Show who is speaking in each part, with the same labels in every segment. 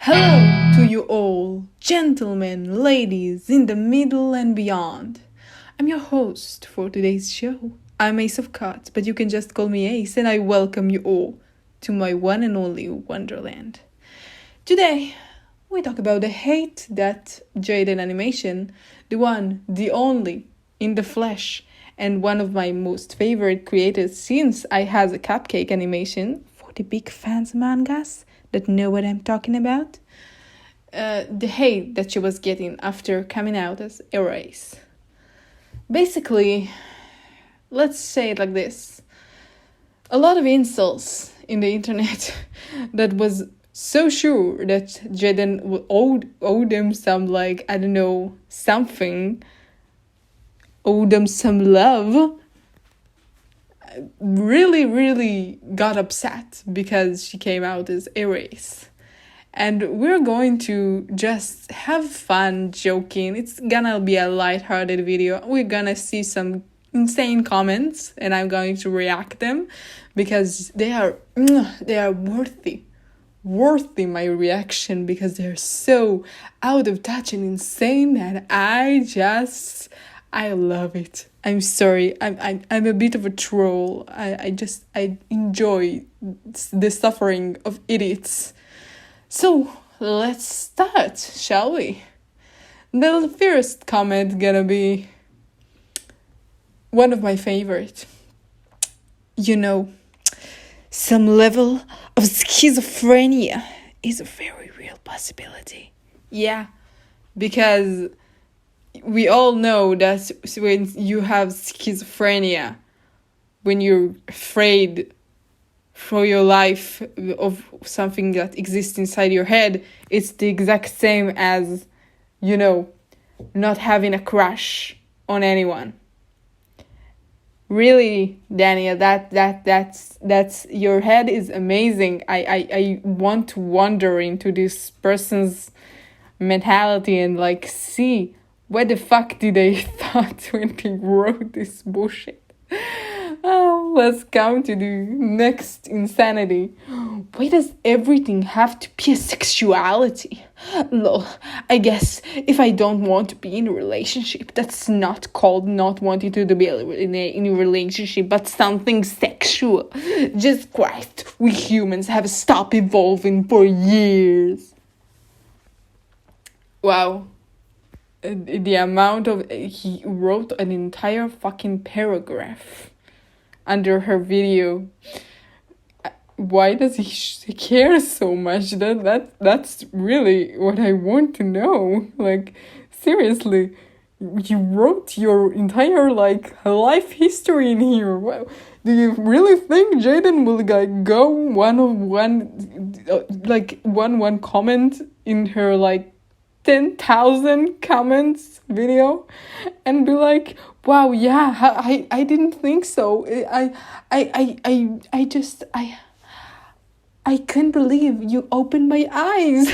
Speaker 1: Hello to you all, gentlemen, ladies, in the middle and beyond. I'm your host for today's show. I'm Ace of Cards, but you can just call me Ace, and I welcome you all to my one and only Wonderland. Today, we talk about the hate that Jaiden animation, the one, the only, in the flesh, and one of my most favorite creators since I has a cupcake animation, for the big fans mangas that know what I'm talking about, the hate that she was getting after coming out as AroAce. Basically, let's say it like this. A lot of insults in the internet that was so sure that Jaiden owed them some, something, owed them some love, really got upset because she came out as AroAce. And we're going to just have fun joking. It's gonna be a lighthearted video. We're gonna see some insane comments and I'm going to react them because they are worthy my reaction, because they're so out of touch and insane, and I love it. I'm sorry. I'm a bit of a troll. I enjoy the suffering of idiots. So let's start, shall we? The first comment gonna be one of my favorite. You know, some level of schizophrenia is a very real possibility. Yeah, because we all know that when you have schizophrenia, when you're afraid for your life of something that exists inside your head, it's the exact same as, not having a crush on anyone. Really, Daniel, that's your head is amazing. I want to wander into this person's mentality and see what the fuck did they thought when they wrote this bullshit. Oh, let's come to the next insanity. Why does everything have to be a sexuality? Lol, I guess if I don't want to be in a relationship, that's not called not wanting to be in a relationship, but something sexual. Jesus Christ, we humans have stopped evolving for years. Wow. The amount of... He wrote an entire fucking paragraph under her video. Why does he care so much? That's really what I want to know. Seriously, you wrote your entire life history in here. Do you really think Jaiden will go one comment in her 10,000 comments video and be like, wow, yeah, I didn't think so. I can't believe you opened my eyes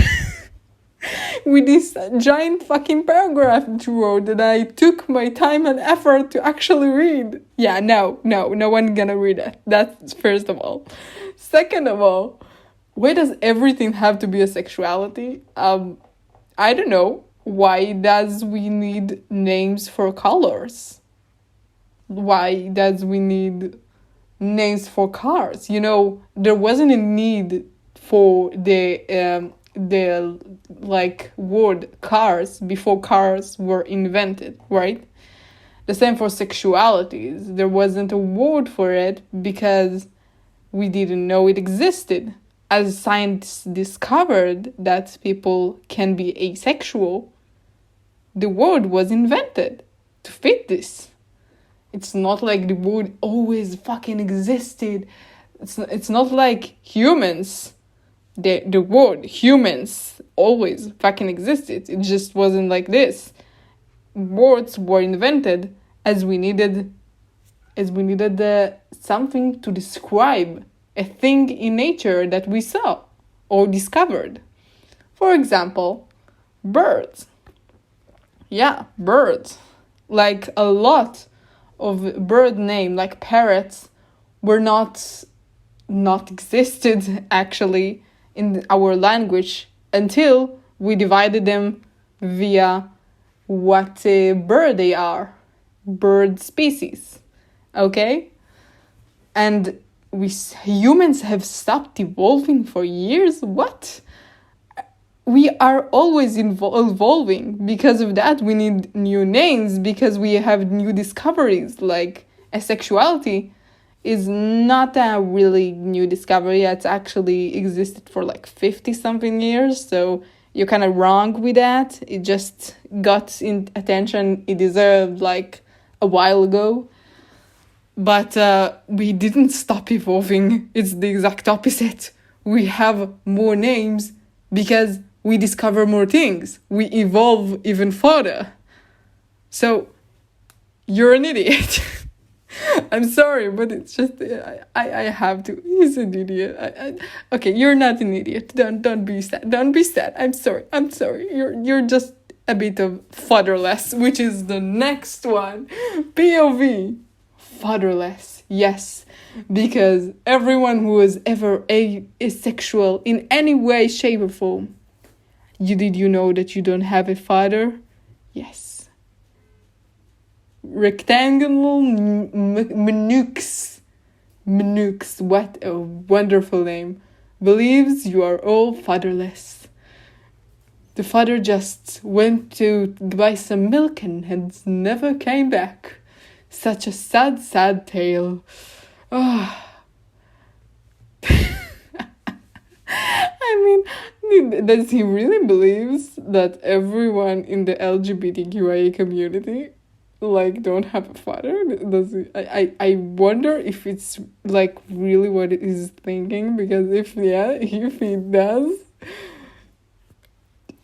Speaker 1: with this giant fucking paragraph that you wrote that I took my time and effort to actually read. Yeah, no one gonna read it. That's first of all. Second of all, why does everything have to be a sexuality? I don't know. Why does we need names for colors? Why does we need names for cars? There wasn't a need for the word cars before cars were invented, right? The same for sexualities. There wasn't a word for it because we didn't know it existed. As science discovered that people can be asexual, the word was invented to fit this. It's not like the word always fucking existed. It's not like humans. The word humans always fucking existed. It just wasn't like this. Words were invented as we needed something to describe a thing in nature that we saw or discovered. For example, birds. Yeah, birds. A lot of bird name, like parrots, were not existed actually in our language until we divided them via what bird they are, bird species, okay? And humans have stopped evolving for years? What? We are always evolving. Because of that, we need new names, because we have new discoveries, like asexuality is not a really new discovery. It's actually existed for like 50-something years, so you're kind of wrong with that. It just got in attention it deserved like a while ago. But we didn't stop evolving. It's the exact opposite. We have more names because we discover more things. We evolve even further. So, you're an idiot. I'm sorry, but it's just, I have to. He's an idiot. Okay, you're not an idiot. Don't be sad. Don't be sad. I'm sorry. You're just a bit of fatherless, which is the next one. POV. Fatherless. Yes. Because everyone who was ever asexual in any way, shape, or form, did you know that you don't have a father? Yes. Rectangular Manux, what a wonderful name, believes you are all fatherless. The father just went to buy some milk and has never came back. Such a sad tale. Oh. I mean, does he really believes that everyone in the LGBTQIA community like don't have a father? Does he? I wonder if it's like really what he's thinking, because if he does,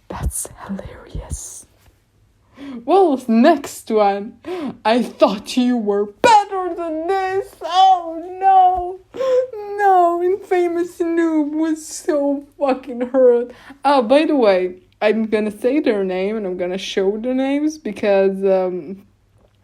Speaker 1: that's hilarious. Well, next one. I thought you were better than this. Oh no, Infamous Noob was so fucking hurt. Oh, by the way, I'm gonna say their name and I'm gonna show their names because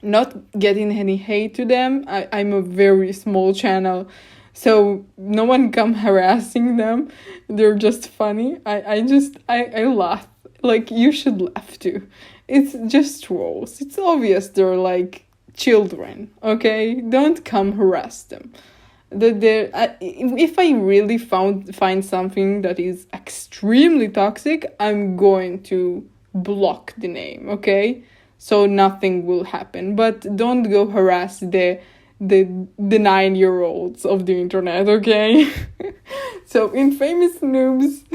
Speaker 1: not getting any hate to them. I'm a very small channel, so no one come harassing them. They're just funny. I laugh. Like, you should laugh too. It's just trolls. It's obvious they're like children, okay? Don't come harass them. If I really find something that is extremely toxic, I'm going to block the name, okay? So nothing will happen. But don't go harass the 9-year-olds of the internet, okay? So Infamous Noobs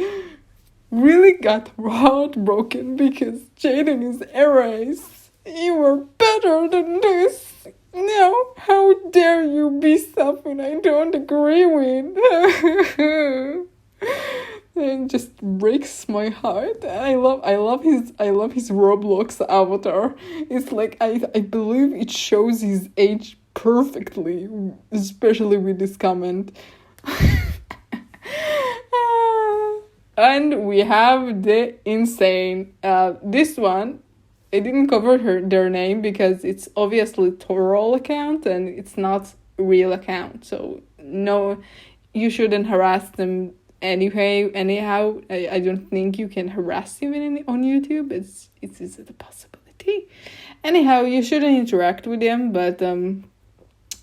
Speaker 1: really got heartbroken because Jaiden is AroAce. You were better than this. No, how dare you be something I don't agree with? It just breaks my heart. I love his Roblox avatar. It's like I believe it shows his age perfectly, especially with this comment. And we have the Insane. This one, I didn't cover their name because it's obviously troll account and it's not real account. So no, you shouldn't harass them anyway. Anyhow, I don't think you can harass him on YouTube. It's a possibility. Anyhow, you shouldn't interact with him, but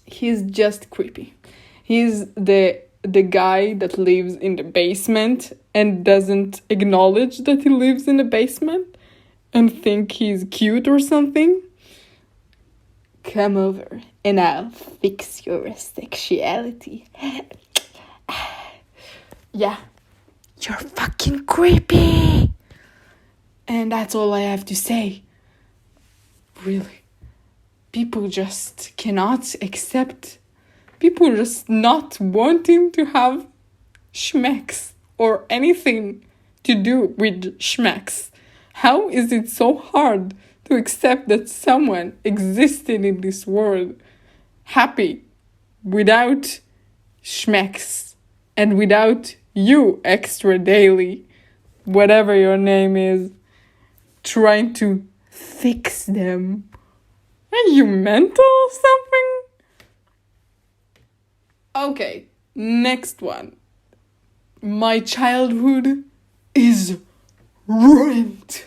Speaker 1: he's just creepy. He's the guy that lives in the basement and doesn't acknowledge that he lives in the basement and think he's cute or something. Come over and I'll fix your sexuality. Yeah, you're fucking creepy. And that's all I have to say. Really. People just cannot accept. People just not wanting to have schmecks or anything to do with schmecks. How is it so hard to accept that someone existed in this world happy without schmecks and without you extra daily, whatever your name is, trying to fix them? Are you mental or something? Okay, next one. My childhood is ruined.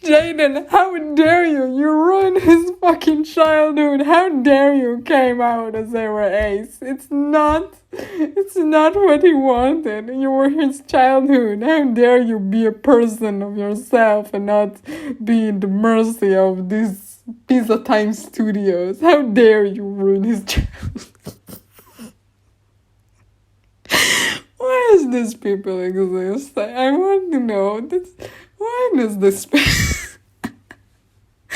Speaker 1: Jaiden, how dare you? You ruined his fucking childhood. How dare you came out as AroAce? It's not what he wanted. You were his childhood. How dare you be a person of yourself and not be in the mercy of these Pizza Time Studios? How dare you ruin his childhood? Why does these people exist? I want to know. Why does this?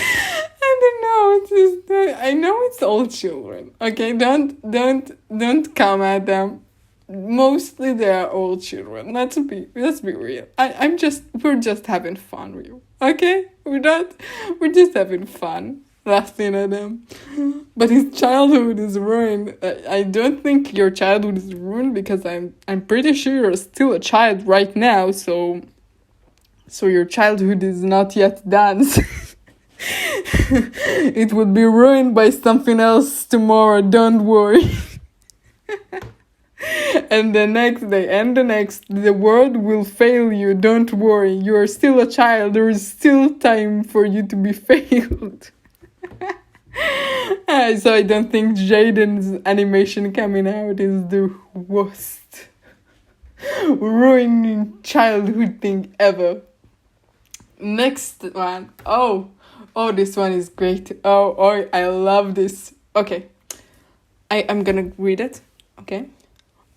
Speaker 1: I don't know. It's just I know it's all children. Okay, don't come at them. Mostly they are all children. Let's be real. We're just having fun with you. Okay, we're just having fun laughing at them. But his childhood is ruined. I don't think your childhood is ruined because I'm pretty sure you're still a child right now. So your childhood is not yet done. It would be ruined by something else tomorrow, don't worry. And the next day, and the world will fail you, don't worry. You are still a child, there is still time for you to be failed. So I don't think Jaiden's animation coming out is the worst ruining childhood thing ever. Next one. Oh, this one is great. Oh, I love this. Okay. I'm gonna read it. Okay.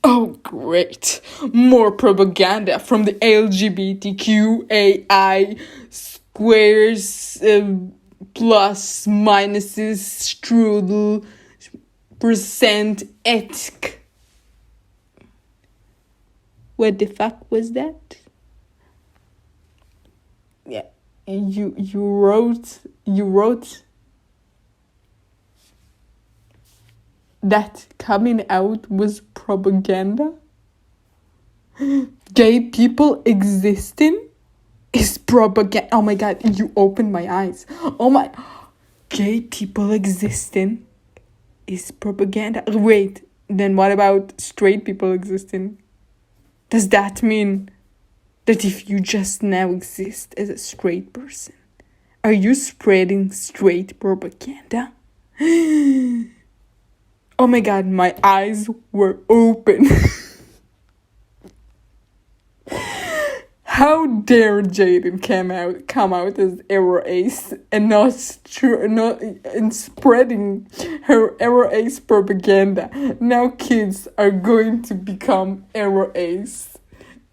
Speaker 1: Oh, great. More propaganda from the LGBTQAI squares plus minuses strudel percent ethic. What the fuck was that? Yeah. You wrote that coming out was propaganda? Gay people existing is propaganda. Oh my god, you opened my eyes. Oh my, gay people existing is propaganda. Wait, then what about straight people existing? Does that mean that if you just now exist as a straight person, are you spreading straight propaganda? Oh my god, my eyes were open. How dare Jaiden come out as AroAce and not spreading her AroAce propaganda. Now kids are going to become AroAce.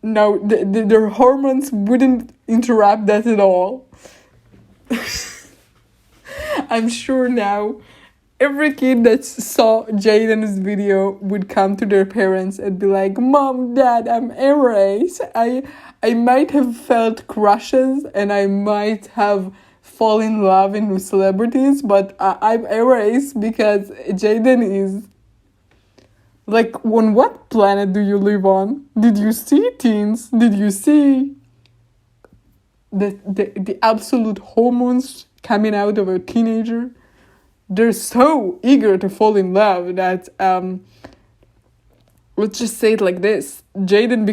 Speaker 1: Now their hormones wouldn't interrupt that at all. I'm sure now every kid that saw Jaiden's video would come to their parents and be like, Mom, Dad, I'm AroAce. I might have felt crushes and I might have fallen in love with celebrities, but I'm AroAce because Jaiden is... Like, on what planet do you live on? Did you see teens? Did you see the absolute hormones coming out of a teenager? They're so eager to fall in love that, let's just say it like this. Jaiden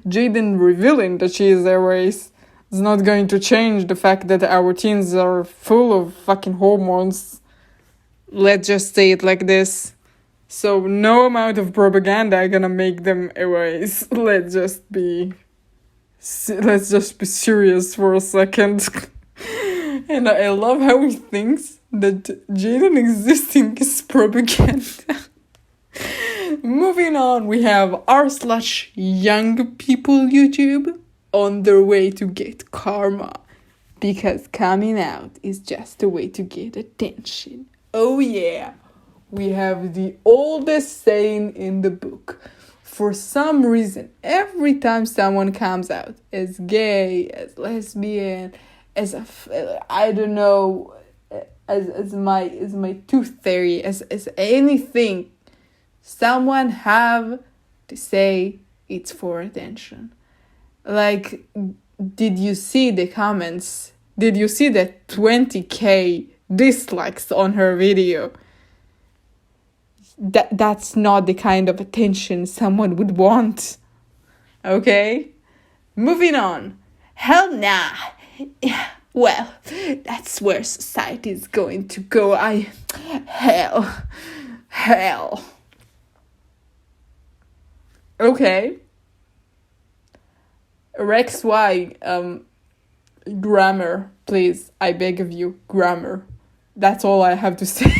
Speaker 1: Jaiden revealing that she is AroAce is not going to change the fact that our teens are full of fucking hormones. Let's just say it like this. So no amount of propaganda gonna make them AroAce. Let's just be serious for a second. And I love how he thinks that Jaiden existing is propaganda. Moving on, we have r/young people YouTube on their way to get karma. Because coming out is just a way to get attention. Oh yeah, we have the oldest saying in the book. For some reason, every time someone comes out as gay, as lesbian, as I don't know, as my tooth fairy, as anything, someone have to say it's for attention. Like, did you see the comments? Did you see that 20,000 dislikes on her video? that's not the kind of attention someone would want. Okay? Moving on. Hell nah. Well, that's where society is going to go. Hell. Okay. Rex Y, grammar, please. I beg of you, grammar. That's all I have to say.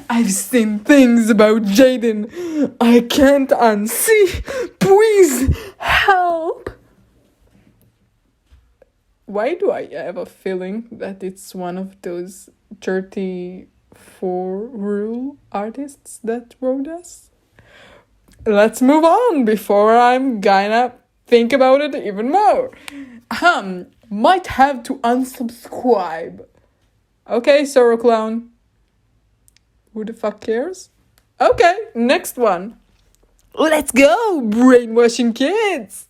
Speaker 1: I've seen things about Jaiden I can't unsee. Please help. Why do I have a feeling that it's one of those 34 rule artists that wrote us? Let's move on before I'm gonna think about it even more. Might have to unsubscribe. Okay, Sorrow Clown. Who the fuck cares? Okay, next one. Let's go, brainwashing kids.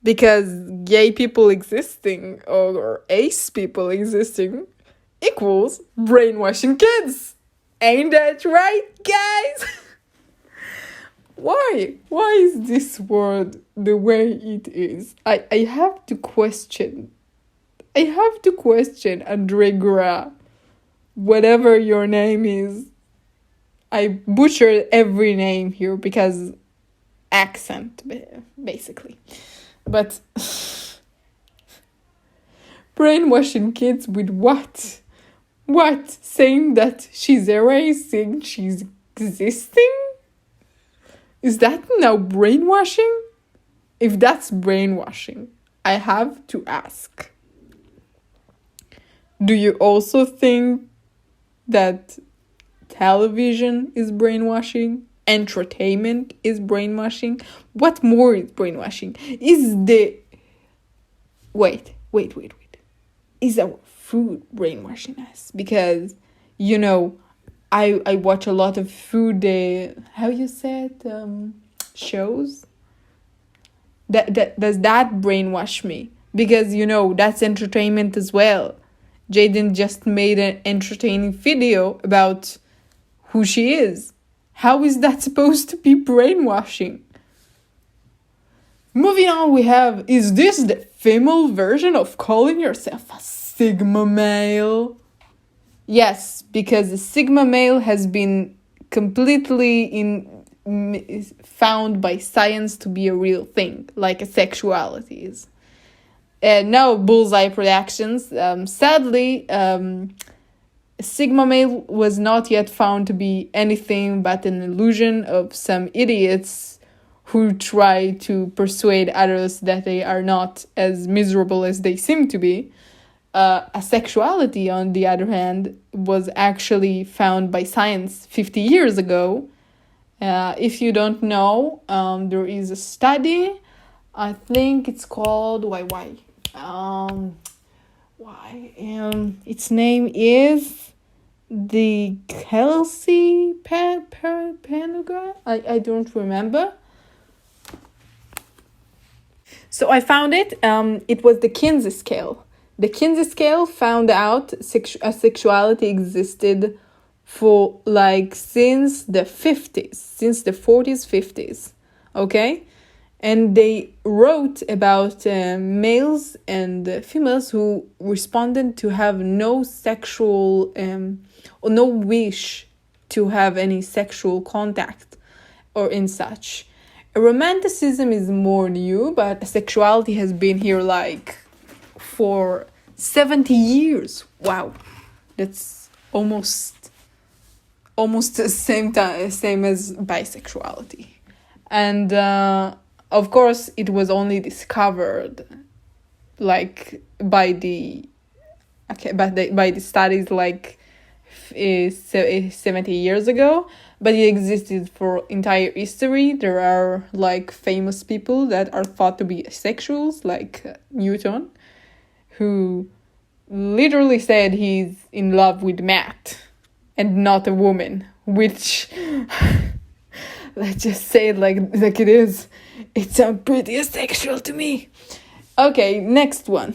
Speaker 1: Because gay people existing or ace people existing equals brainwashing kids. Ain't that right, guys? Why? Why is this word the way it is? I have to question. Andre Gra. Whatever your name is. I butchered every name here because accent, basically. But brainwashing kids with what? What? Saying that she's erasing, she's existing? Is that now brainwashing? If that's brainwashing, I have to ask. Do you also think that television is brainwashing? Entertainment is brainwashing? What more is brainwashing? Wait. Is our food brainwashing us? Because, you know, I watch a lot of food, how you said, shows? Does that brainwash me? Because, you know, that's entertainment as well. Jaiden just made an entertaining video about who she is. How is that supposed to be brainwashing? Moving on, we have, is this the female version of calling yourself a Sigma male? Yes, because the Sigma male has been completely found by science to be a real thing, like a sexuality is. Now, Bullseye Productions, sadly, Sigma male was not yet found to be anything but an illusion of some idiots who try to persuade others that they are not as miserable as they seem to be. Asexuality, on the other hand, was actually found by science 50 years ago. If you don't know, there is a study, I think it's called, its name is the Kelsey Panogram? I don't remember. So I found it. It was the Kinsey scale. The Kinsey scale found out sexuality existed for since the 50s, since the 40s, 50s. Okay? And they wrote about males and females who responded to have no sexual or no wish to have any sexual contact or in such. Romanticism is more new, but sexuality has been here for 70 years. Wow, that's almost the same as bisexuality. And of course, it was only discovered by the studies 70 years ago, but it existed for entire history. There are famous people that are thought to be asexuals, like Newton, who literally said he's in love with Matt and not a woman, which let's just say it like it is. It sounds pretty asexual to me. Okay, next one.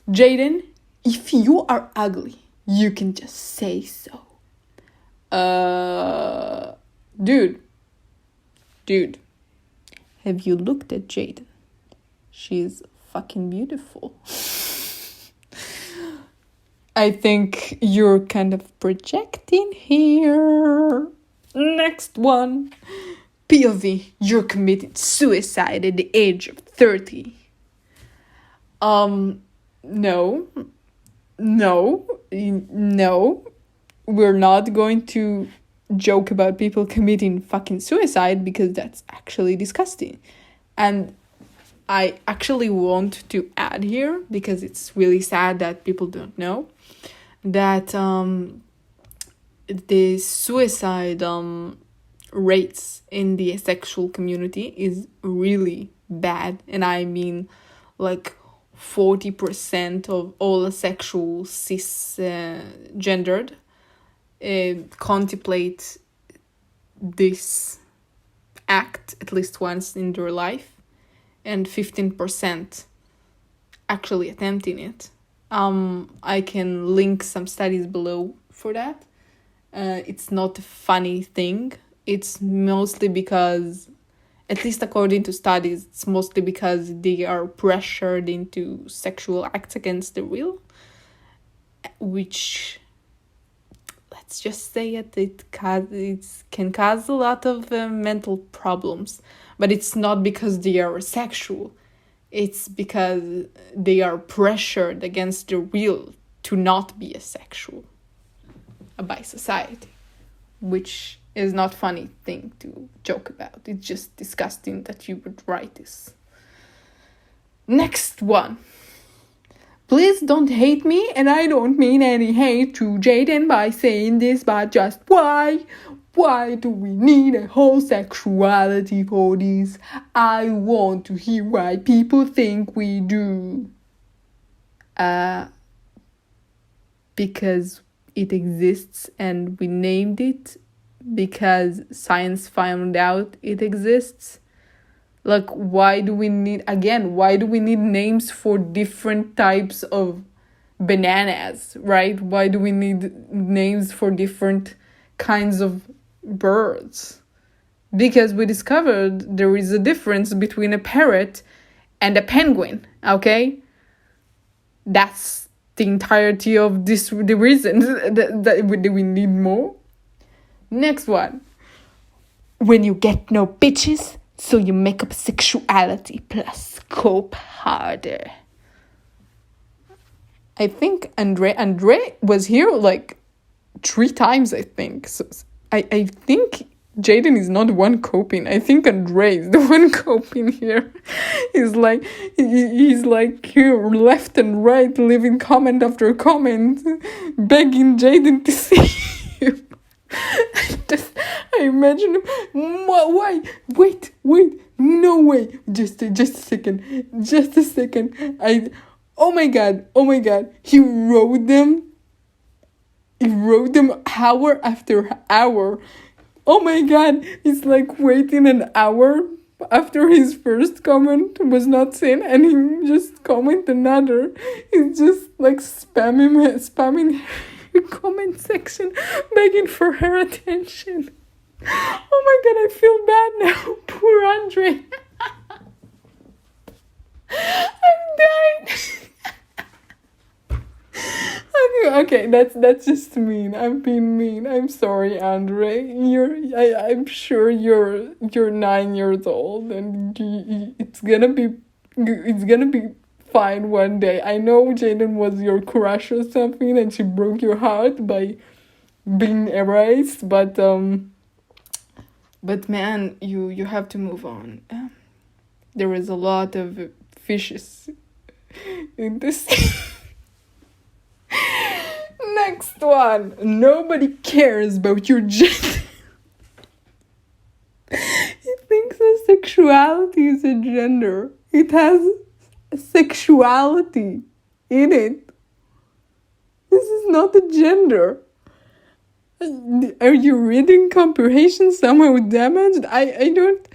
Speaker 1: Jaiden, if you are ugly, you can just say so. Dude, have you looked at Jaiden? She's fucking beautiful. I think you're kind of projecting here. Next one. POV, you're committed suicide at the age of 30. No. We're not going to joke about people committing fucking suicide because that's actually disgusting. And I actually want to add here, because it's really sad that people don't know, that the suicide rates in the asexual community is really bad. And I mean, like 40% of all asexual cisgendered contemplate this act at least once in their life, and 15% actually attempting it. I can link some studies below for that. It's not a funny thing. It's mostly because, at least according to studies, it's mostly because they are pressured into sexual acts against their will, which, let's just say it can cause a lot of mental problems. But it's not because they are asexual. It's because they are pressured against their will to not be asexual by society, which is not a funny thing to joke about. It's just disgusting that you would write this. Next one. Please don't hate me, and I don't mean any hate to Jaiden by saying this, but just why? Why do we need a whole sexuality for this? I want to hear why people think we do. Because it exists and we named it, because science found out it exists. Like, why do we need names for different types of bananas, right? Why do we need names for different kinds of birds? Because we discovered there is a difference between a parrot and a penguin, okay? That's the entirety of the reason that we need more. Next one. When you get no bitches, so you make up sexuality plus cope harder. I think Andre was here like 3 times, I think. So I think Jaiden is not the one coping. I think Andre is the one coping here. He's like here left and right, leaving comment after comment, begging Jaiden to see him. I imagine him. Why? Wait. No way. Just a second. Oh my god. He wrote them hour after hour. Oh my god. It's like waiting an hour after his first comment was not seen, and he just comment another. He's just like spamming her comment section, begging for her attention. Oh my god, I feel bad now. Poor Andre. I'm dying. Okay, that's just mean. I'm being mean. I'm sorry, Andre. I'm sure you're 9 years old, and it's gonna be fine one day. I know Jaiden was your crush or something, and she broke your heart by being erased, but man, you have to move on. There is a lot of fishes in this. Next one. Nobody cares about your gender. He thinks that sexuality is a gender. It has sexuality in it. This is not a gender. Are you reading comprehension somehow damaged? I don't.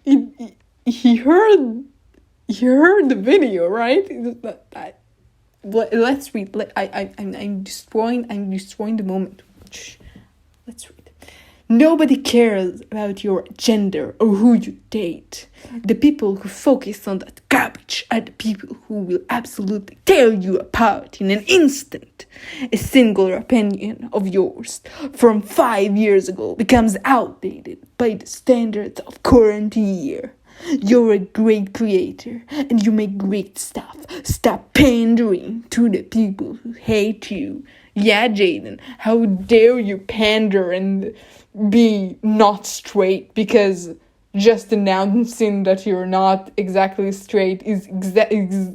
Speaker 1: He heard the video, right? Let's read. I'm destroying the moment. Shh. Let's read. Nobody cares about your gender or who you date. The people who focus on that garbage are the people who will absolutely tear you apart in an instant. A single opinion of yours from 5 years ago becomes outdated by the standards of current year. You're a great creator and you make great stuff. Stop pandering to the people who hate you. Yeah, Jaiden, how dare you pander and be not straight, because just announcing that you're not exactly straight is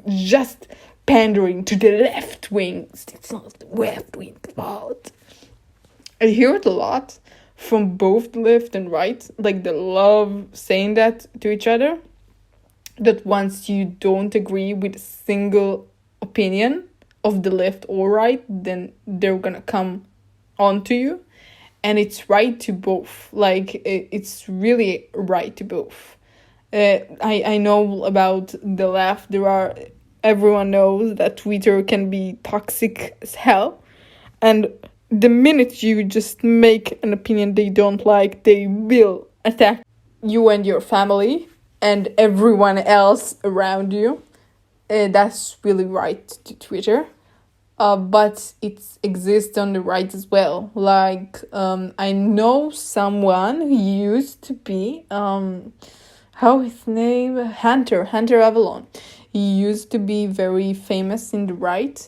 Speaker 1: just pandering to the left wings. It's not the left wing's fault. I hear it a lot from both left and right, like they love saying that to each other, that once you don't agree with a single opinion of the left or right, then they're gonna come onto you. And it's right to both. Like, it's really right to both. I know about the left. Everyone knows that Twitter can be toxic as hell. And the minute you just make an opinion they don't like, they will attack you and your family and everyone else around you. That's really right to Twitter. But it exists on the right as well. Like, I know someone who used to be, how his name? Hunter Avalon. He used to be very famous in the right.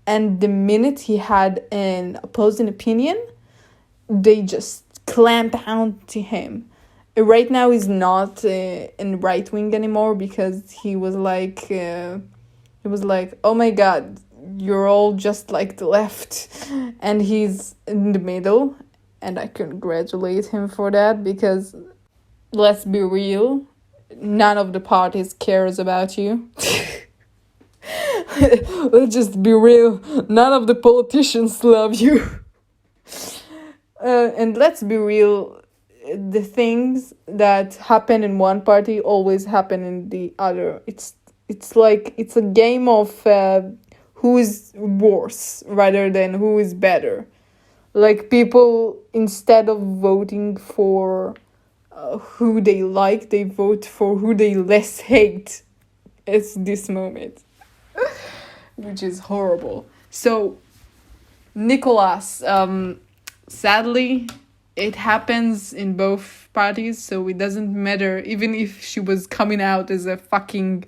Speaker 1: And the minute he had an opposing opinion, they just clamp onto him. Right now he's not in right wing anymore, because he was like, oh my god, you're all just like the left. And he's in the middle, and I congratulate him for that, because let's be real, none of the parties cares about you. Let's just be real, none of the politicians love you. And let's be real, the things that happen in one party always happen in the other. It's like, it's a game of who is worse rather than who is better. Like, people, instead of voting for who they like, they vote for who they less hate at this moment. Which is horrible. So, Nicolas, sadly, it happens in both parties, so it doesn't matter. Even if she was coming out as a fucking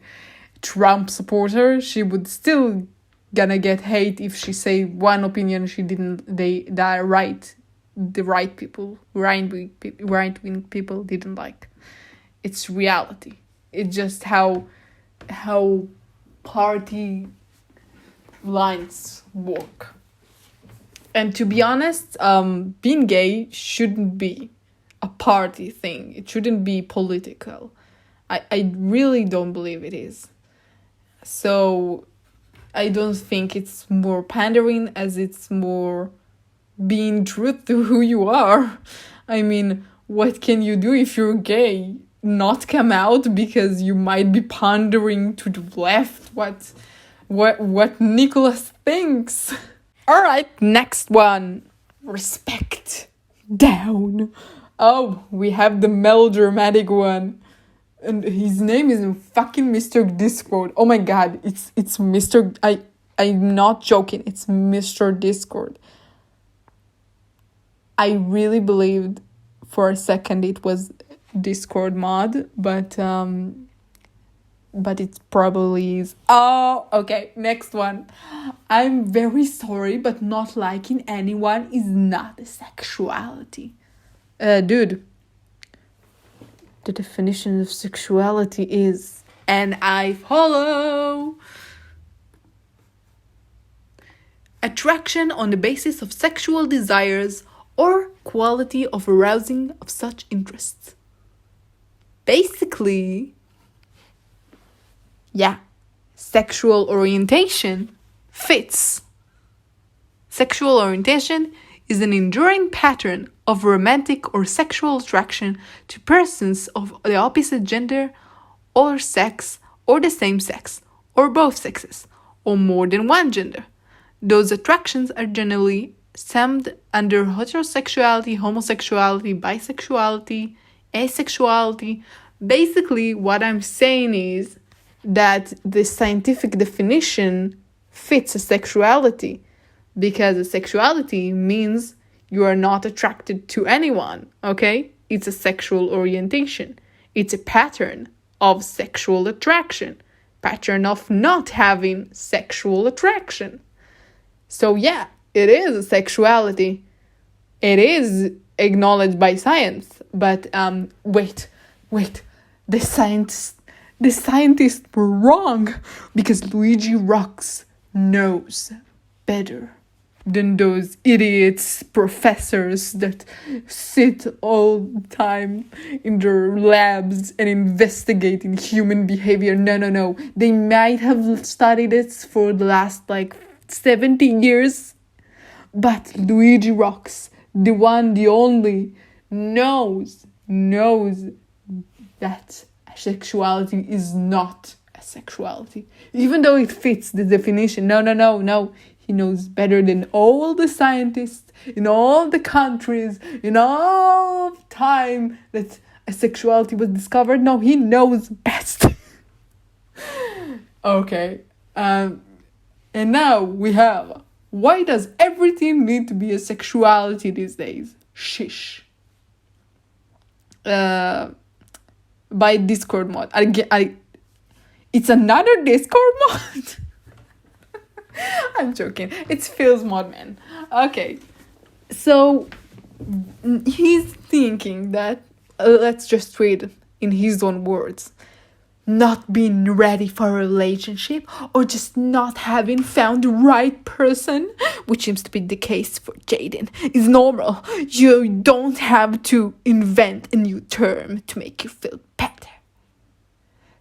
Speaker 1: Trump supporter, she would still gonna get hate if she say one opinion the right wing people didn't like. It's reality. It's just how party lines work. And to be honest, being gay shouldn't be a party thing. It shouldn't be political. I really don't believe it is. So I don't think it's more pandering as it's more being true to who you are. I mean, what can you do if you're gay? Not come out because you might be pandering to the left. What Nicholas thinks. All right, next one. Respect. Down. Oh, we have the melodramatic one. And his name is fucking Mr. Discord. Oh my god, it's Mr. I'm not joking. It's Mr. Discord. I really believed for a second it was Discord mod, but it probably is. Oh, okay, next one. I'm very sorry, but not liking anyone is not a sexuality. Dude, the definition of sexuality is, and I follow, attraction on the basis of sexual desires or quality of arousing of such interests. Basically, yeah, sexual orientation fits. Sexual orientation is an enduring pattern of romantic or sexual attraction to persons of the opposite gender or sex, or the same sex, or both sexes, or more than one gender. Those attractions are generally summed under heterosexuality, homosexuality, bisexuality, asexuality. Basically, what I'm saying is that the scientific definition fits a sexuality, because a sexuality means you are not attracted to anyone, okay? It's a sexual orientation. It's a pattern of sexual attraction, pattern of not having sexual attraction. So yeah, it is a sexuality. It is acknowledged by science. But wait, the scientists were wrong, because Luigi Rocks knows better than those idiots professors that sit all the time in their labs and investigating human behavior. No. They might have studied it for the last 70 years, but Luigi Rocks, the one, the only, knows that sexuality is not a sexuality, even though it fits the definition. No. He knows better than all the scientists in all the countries, in all time that a sexuality was discovered. No, he knows best. Okay. And now we have, why does everything need to be a sexuality these days? Shish. By Discord mod. It's another Discord mod? I'm joking. It's Phil's Modman. Okay. So he's thinking that, let's just read in his own words, not being ready for a relationship, or just not having found the right person, which seems to be the case for Jaiden, is normal. You don't have to invent a new term to make you feel better.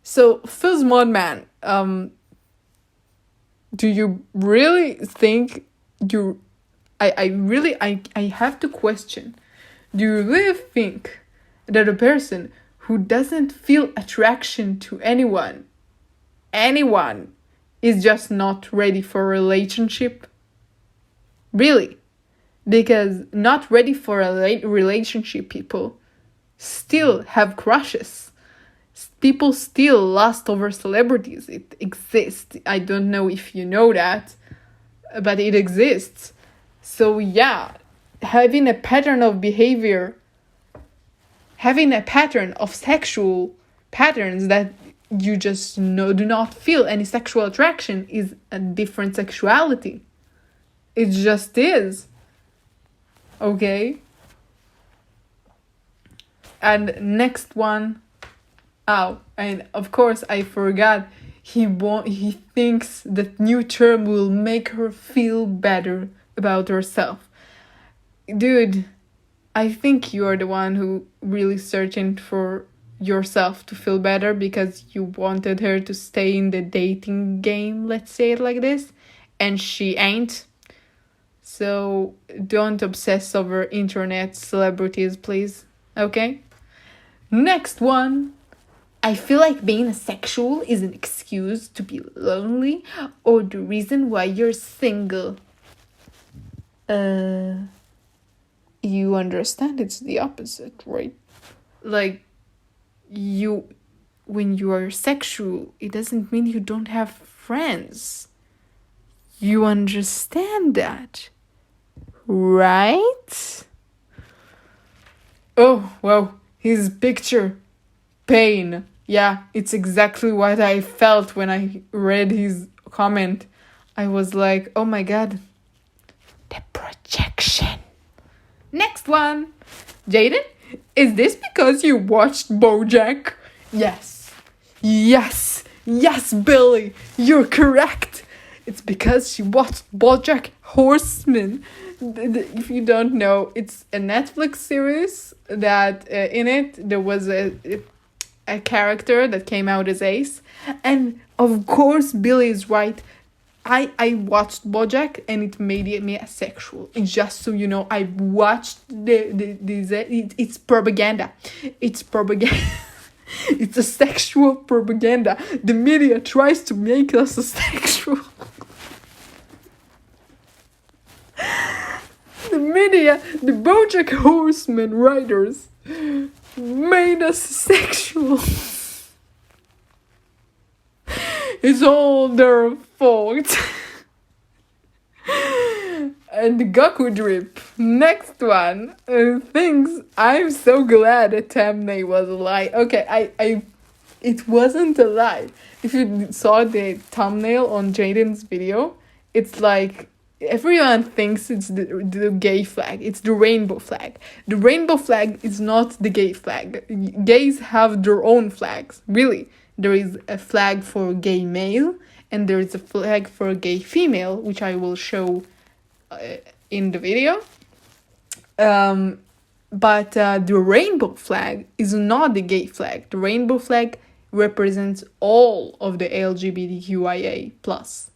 Speaker 1: So Phil's Modman, do you really think I have to question, do you really think that a person who doesn't feel attraction to anyone is just not ready for a relationship? Really? Because not ready for a relationship people still have crushes. People still lust over celebrities. It exists. I don't know if you know that, but it exists. So yeah, having a pattern of behavior, having a pattern of sexual patterns that you just do not feel any sexual attraction is a different sexuality. It just is. Okay? And next one. Oh, and of course I forgot. He thinks that new term will make her feel better about herself. Dude, I think you are the one who really searching for yourself to feel better because you wanted her to stay in the dating game, let's say it like this, and she ain't. So don't obsess over internet celebrities, please. Okay? Next one. I feel like being asexual is an excuse to be lonely or the reason why you're single. You understand it's the opposite, right? When you are sexual, it doesn't mean you don't have friends. You understand that, right? Oh, wow, his picture. Pain. Yeah, it's exactly what I felt when I read his comment. I was like, oh my god. The projection. Next one. Jaiden, is this because you watched BoJack? Yes, Billy, you're correct. It's because she watched BoJack Horseman. If you don't know, it's a Netflix series that in it there was a character that came out as Ace, and of course Billy is right. I watched BoJack and it made me asexual. And just so you know, I watched it's propaganda. It's propaganda. It's a sexual propaganda. The media tries to make us asexual. media, the BoJack Horseman writers made us sexual. It's all their fault. And Goku drip. Next one. Things I'm so glad the thumbnail was a lie. Okay, it wasn't a lie. If you saw the thumbnail on Jaiden's video, it's like everyone thinks it's the gay flag. It's the rainbow flag. The rainbow flag is not the gay flag. Gays have their own flags. Really. There is a flag for gay male and there is a flag for gay female, which I will show in the video. But the rainbow flag is not the gay flag. The rainbow flag represents all of the LGBTQIA+,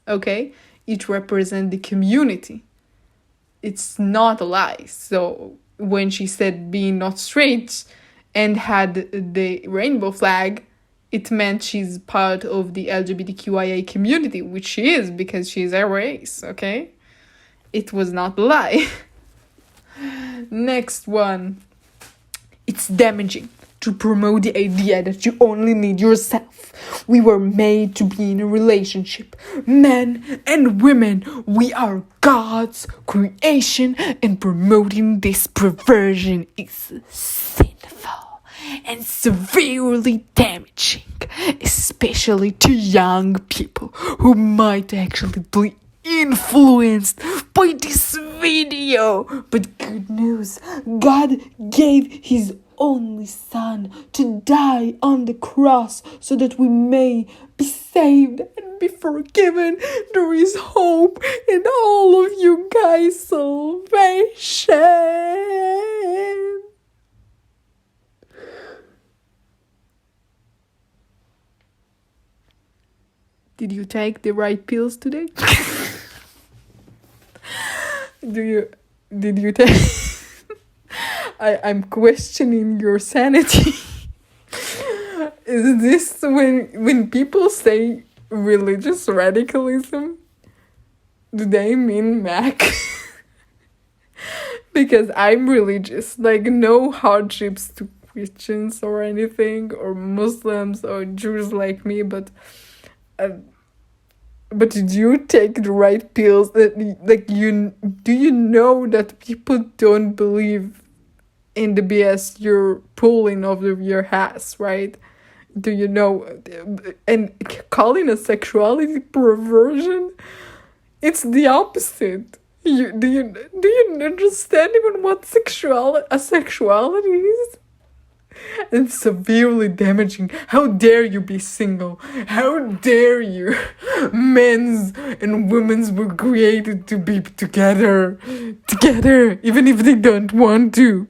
Speaker 1: okay? It represents the community. It's not a lie. So when she said being not straight and had the rainbow flag, it meant she's part of the LGBTQIA community, which she is because she's AroAce, okay? It was not a lie. Next one. It's damaging to promote the idea that you only need yourself. We were made to be in a relationship. Men and women, we are God's creation, and promoting this perversion is sinful and severely damaging, especially to young people who might actually be influenced by this video. But good news, God gave his only son to die on the cross so that we may be saved and be forgiven. There is hope in all of you guys' salvation. Did you take the right pills today? Did you take... I'm questioning your sanity. Is this when people say religious radicalism, do they mean Mac? Because I'm religious, like no hardships to Christians or anything, or Muslims or Jews like me, but did you take the right pills? Like do you know that people don't believe in the BS you're pulling off of your ass, right? Do you know? And calling a sexuality perversion, it's the opposite. Do you understand even what sexuality is? It's severely damaging. How dare you be single? How dare you? Men's and women's were created to be together, even if they don't want to.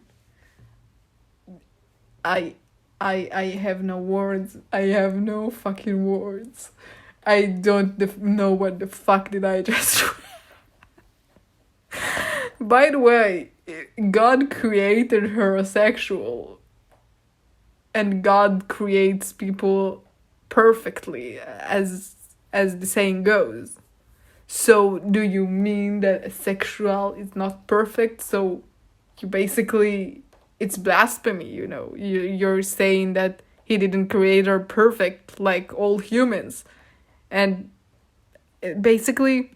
Speaker 1: I have no words. I have no fucking words. I don't know what the fuck did I just... By the way, God created heterosexual. And God creates people perfectly, as the saying goes. So do you mean that a sexual is not perfect? So you basically... It's blasphemy, you know. You're saying that he didn't create her perfect like all humans. And basically,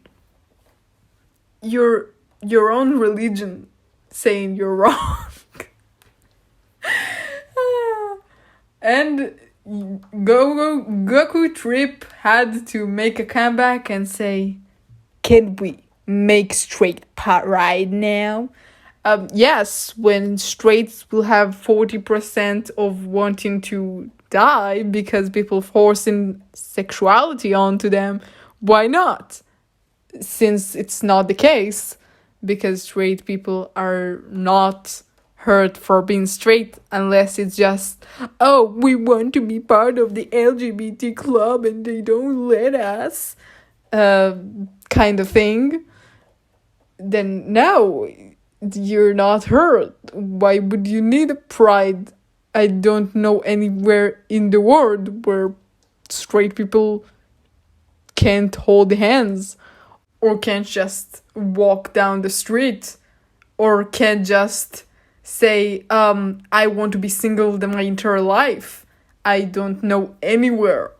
Speaker 1: your own religion saying you're wrong. And Goku Trip had to make a comeback and say, can we make straight pride now? Yes, when straights will have 40% of wanting to die because people forcing sexuality onto them, why not? Since it's not the case, because straight people are not hurt for being straight unless it's just, oh, we want to be part of the LGBT club and they don't let us, kind of thing. Then no, you're not hurt. Why would you need a pride? I don't know anywhere in the world where straight people can't hold hands or can't just walk down the street or can just say, I want to be single my entire life. I don't know anywhere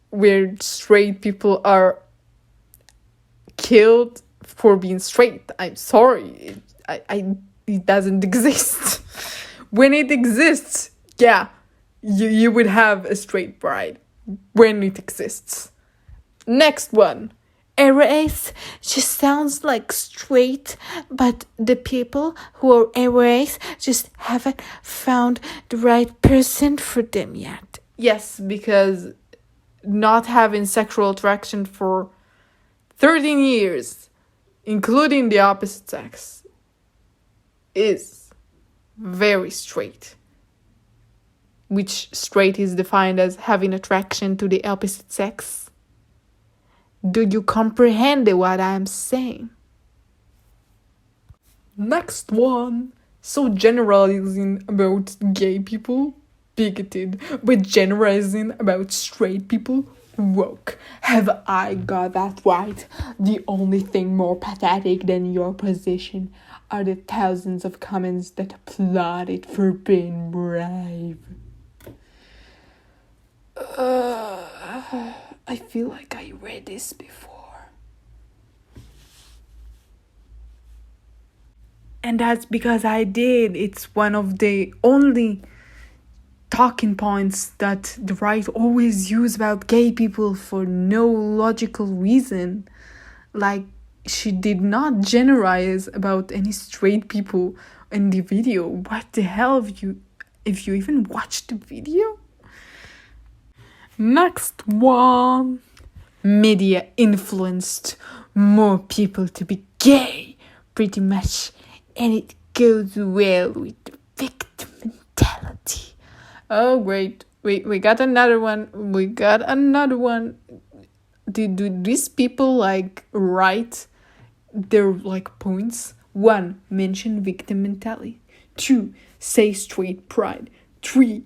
Speaker 1: where straight people are killed for being straight. I'm sorry. It doesn't exist. When it exists, yeah, you would have a straight bride. When it exists. Next one.
Speaker 2: AroAce just sounds like straight, but the people who are AroAce just haven't found the right person for them yet.
Speaker 1: Yes, because not having sexual attraction for 13 years, including the opposite sex, is very straight. Which straight is defined as having attraction to the opposite sex. Do you comprehend what I'm saying? Next one. So generalizing about gay people, bigoted, but generalizing about straight people, woke. Have I got that right? The only thing more pathetic than your position are the thousands of comments that applaud it for being brave. I feel like I read this before. And that's because I did. It's one of the only talking points that the right always use about gay people for no logical reason. Like, she did not generalize about any straight people in the video. What the hell if you even watched the video? Next one. Media influenced more people to be gay, pretty much. And it goes well with the victim mentality. Oh, great. We got another one. Do these people write their points? 1. Mention victim mentality. 2. Say straight pride. 3.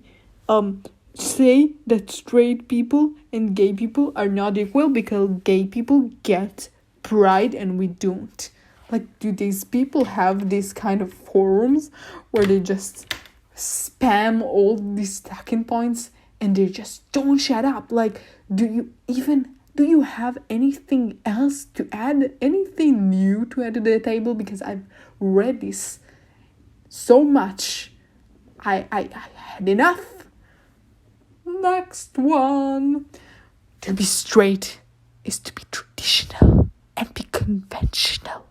Speaker 1: Say that straight people and gay people are not equal because gay people get pride and we don't. Do these people have these kind of forums where they just spam all these talking points and they just don't shut up? Do you have anything else to add? Anything new to add to the table? Because I've read this so much. I had enough. Next one. To be straight is to be traditional and be conventional.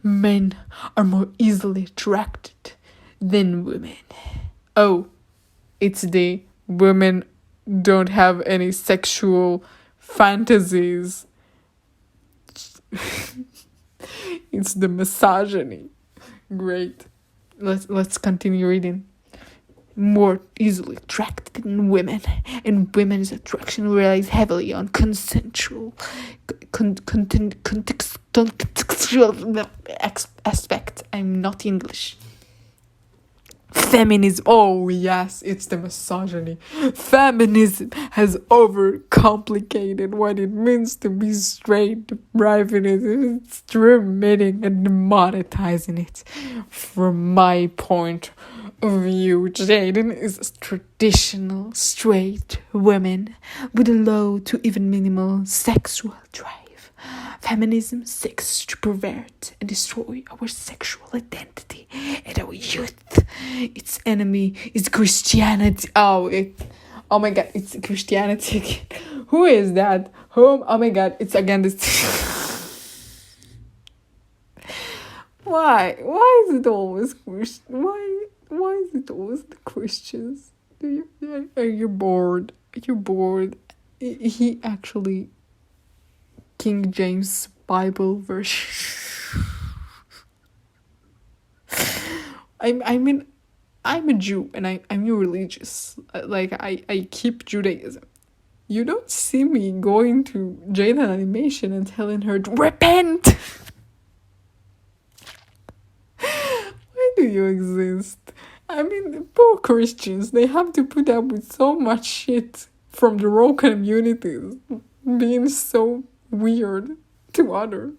Speaker 1: Men are more easily attracted than women. Oh, it's the women don't have any sexual fantasies. It's the misogyny. Great. Let's continue reading. More easily attracted than women, and women's attraction relies heavily on consensual contextual aspect. I'm not English. Feminism. Oh yes, it's the misogyny. Feminism has overcomplicated what it means to be straight, depriving it, exterminating and demonetizing it. From my point of view, Jaiden is a traditional straight woman with a low to even minimal sexual drive. Feminism seeks to pervert and destroy our sexual identity and our youth. Its enemy is Christianity. Oh my god, it's Christianity. Who is that? Oh my god, it's again this. Why is it always Christian? Why is it always the Christians? Are you bored? He actually King James Bible version. I mean, I'm a Jew and I'm religious. I keep Judaism. You don't see me going to Jaiden Animation and telling her to repent. Why do you exist? I mean, poor Christians, they have to put up with so much shit from the raw communities being so weird to others.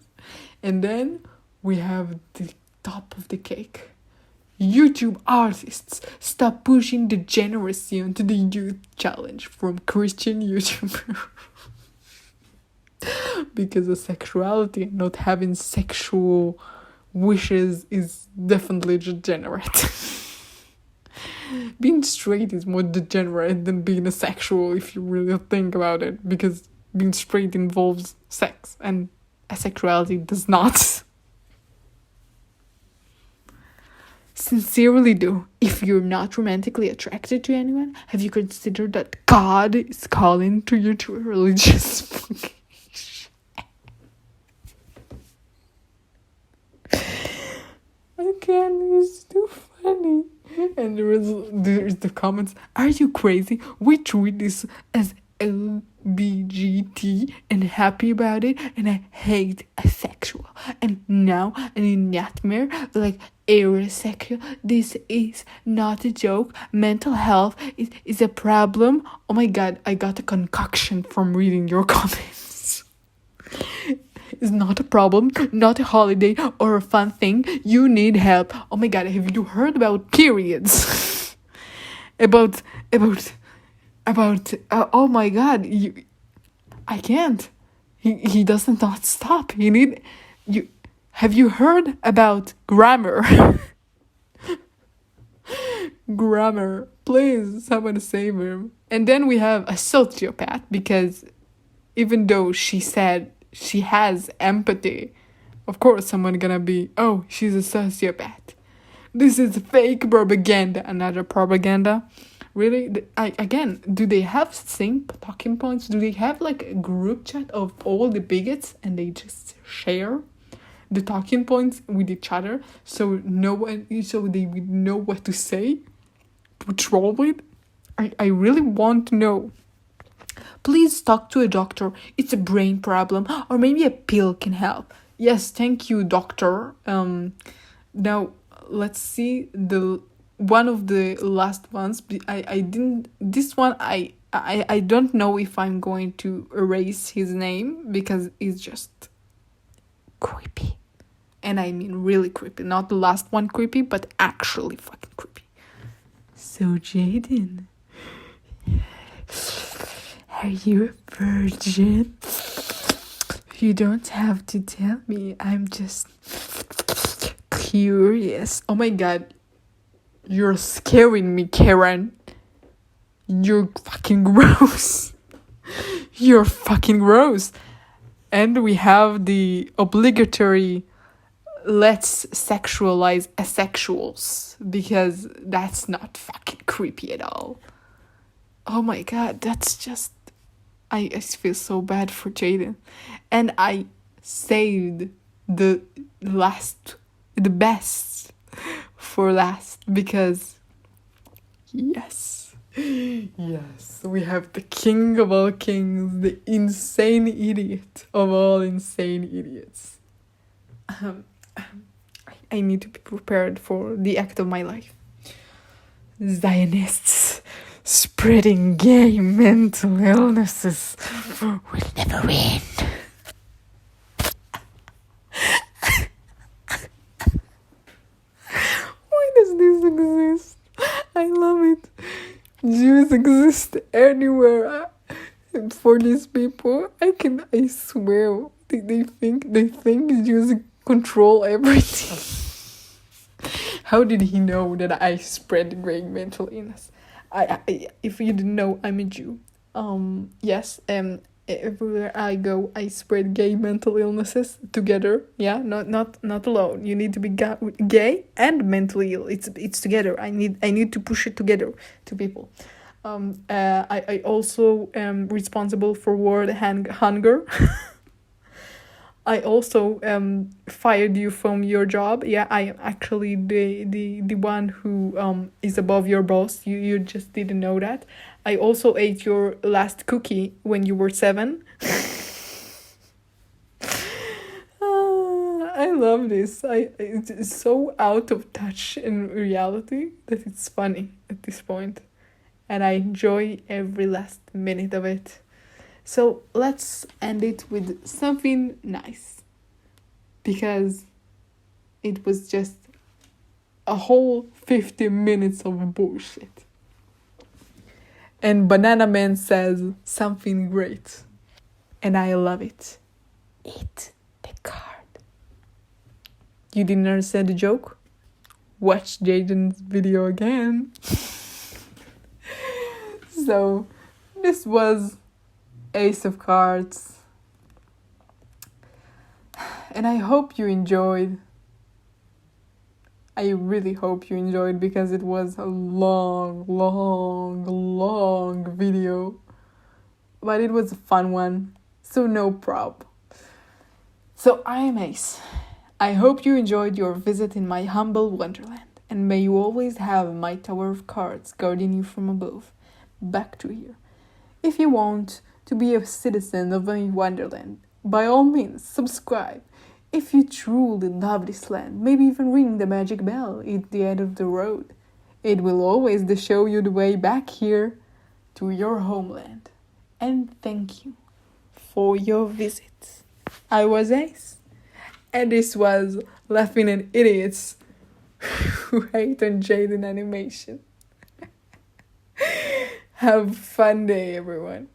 Speaker 1: And then we have the top of the cake. YouTube artists stop pushing degeneracy onto the youth challenge from Christian YouTuber. Because of sexuality, not having sexual wishes is definitely degenerate. Being straight is more degenerate than being asexual if you really think about it, because being straight involves sex and asexuality does not. Sincerely though, if you're not romantically attracted to anyone, have you considered that God is calling to you to a religious vocation? I can't, it's too funny. And there's the comments, are you crazy? We treat this as LBGT and happy about it, and I hate asexual. And now I'm in nightmare like aerosexual. This is not a joke. Mental health is a problem. Oh my god, I got a concoction from reading your comments. It's not a problem, not a holiday or a fun thing. You need help. Oh my god, have you heard about periods? about oh my god, I can't. He doesn't not stop. Have you heard about grammar? Grammar, please, someone save him. And then we have a sociopath, because even though she said she has empathy, of course someone gonna be, oh, she's a sociopath. This is fake propaganda. Another propaganda. Really? Again, do they have same talking points? Do they have like a group chat of all the bigots and they just share the talking points with each other, so they would know what to say to troll with? I really want to know. Please talk to a doctor. It's a brain problem, or maybe a pill can help. Yes, thank you, doctor. Now let's see the one of the last ones. I didn't. This one I don't know if I'm going to erase his name because it's just creepy, and I mean really creepy. Not the last one creepy, but actually fucking creepy. So Jaiden, are you a virgin? You don't have to tell me. I'm just curious. Oh my god. You're scaring me, Karen. You're fucking gross. You're fucking gross. And we have the obligatory let's sexualize asexuals, because that's not fucking creepy at all. Oh my god, that's just... I feel so bad for Jaiden. And I saved the best for last, because yes, we have the king of all kings, the insane idiot of all insane idiots. I need to be prepared for the act of my life. Zionists spreading gay mental illnesses will never win. Why does this exist? I love it. Jews exist anywhere. For these people, I swear, they think Jews control everything. How did he know that I spread gay mental illness? I if you didn't know, I'm a Jew. Yes, everywhere I go, I spread gay mental illnesses together. Yeah, not alone. You need to be gay and mentally ill. It's together. I need to push it together to people. I also am responsible for world hunger. I also fired you from your job. Yeah, I am actually the one who is above your boss. You just didn't know that. I also ate your last cookie when you were 7. I love this. It's so out of touch in reality that it's funny at this point. And I enjoy every last minute of it. So let's end it with something nice. because it was just a whole 50 minutes of bullshit. And Banana Man says something great, and I love it. Eat the card. You didn't understand the joke? Watch Jaiden's video again. So, this was Ace of Cards. And I hope you enjoyed. I really hope you enjoyed, because it was a long video. But it was a fun one, so no problem. So I am Ace. I hope you enjoyed your visit in my humble wonderland, and may you always have my tower of cards guarding you from above, back to here. If you want to be a citizen of my wonderland, by all means subscribe. If you truly love this land, maybe even ring the magic bell at the end of the road. It will always show you the way back here to your homeland. And thank you for your visit. I was Ace, and this was Laughing at Idiots who hate on Jaiden animation. Have a fun day, everyone.